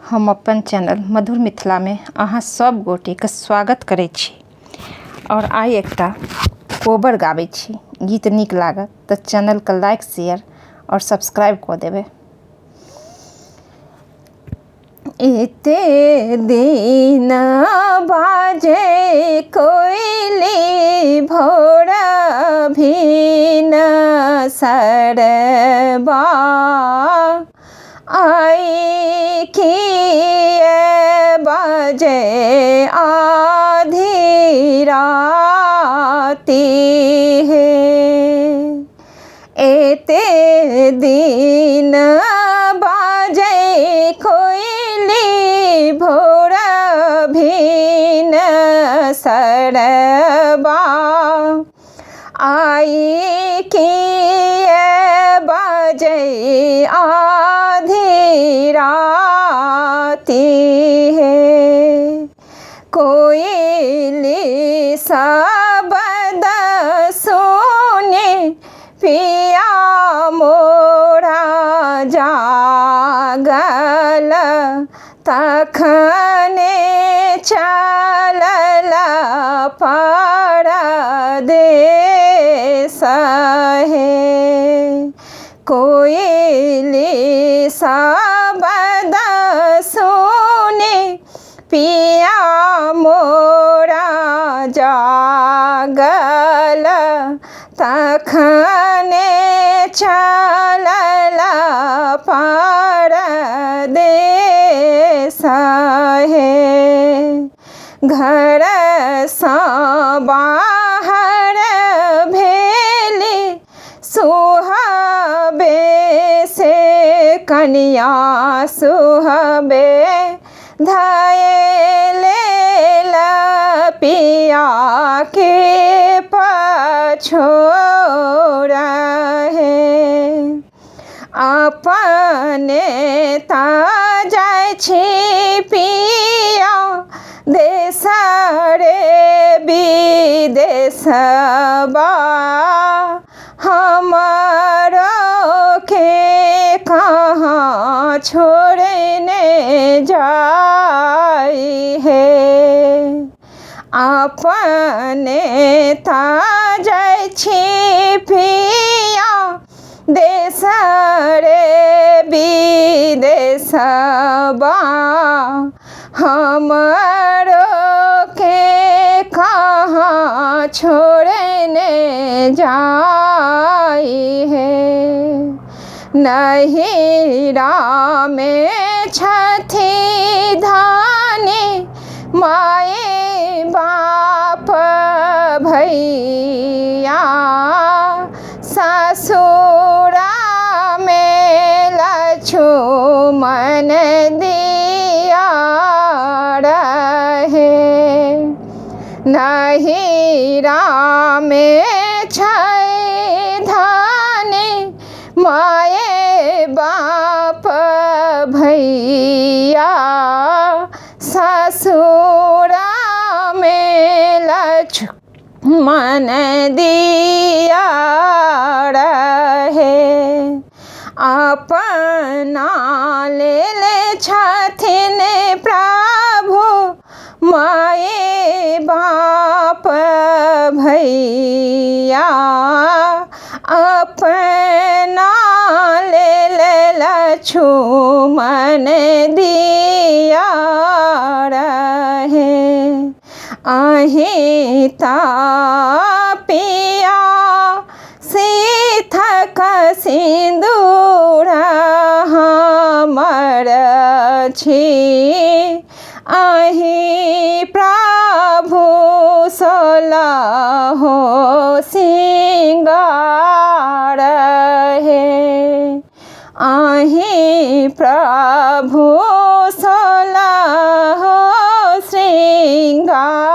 हम अपन चैनल मधुर मिथिला में अहाँ सब गोटे के स्वागत करै छी और आइ एकटा कोबर गाबै छी। गीत नीक लागत तो चैनल के लाइक शेयर और सब्सक्राइब कऽ देबै। एते दिन बाजे कोइली भोर भिन सरबा आई किए बाजे आधी राती है। एते दिन बाजे कोइली भोर भिन सरबा आई किए बाजे आधी राती है। कोइली शब्द सुने पिया मोरा जागल तखने चलल परदेस है। कोइली शब्द सुने पिया मोरा जागल तखने चलल परदेस है। घर सँ बाहर भेली सुहबे से कनिया सुहबे धैले पिया के पछोरा है। अपने ता जाय छी पिया देश रे विदेशबा हमारो के कहाँ छोड़ने जाई है। अपने ता जाय छी पिया देश रे विदेशबा हमारो के कहाँ छोड़ने जाई है। नहिरा में छथी धानी माए बाप भैया ससुरा में लक्ष्मण दिया रहे। नहिरा में छै धानी माए बाप भैया ससुरा में लक्ष्मण दिया रहे। अपना ले छथिन प्रभु माए बाप भैया अपना ले लक्ष्मण दिया रहे। अहीं ता पिया सीथक सिंदूर हमर छी अहीं प्रभु सोलहो सिंगार है। अहीं प्रभु सोलहो श्रृंगार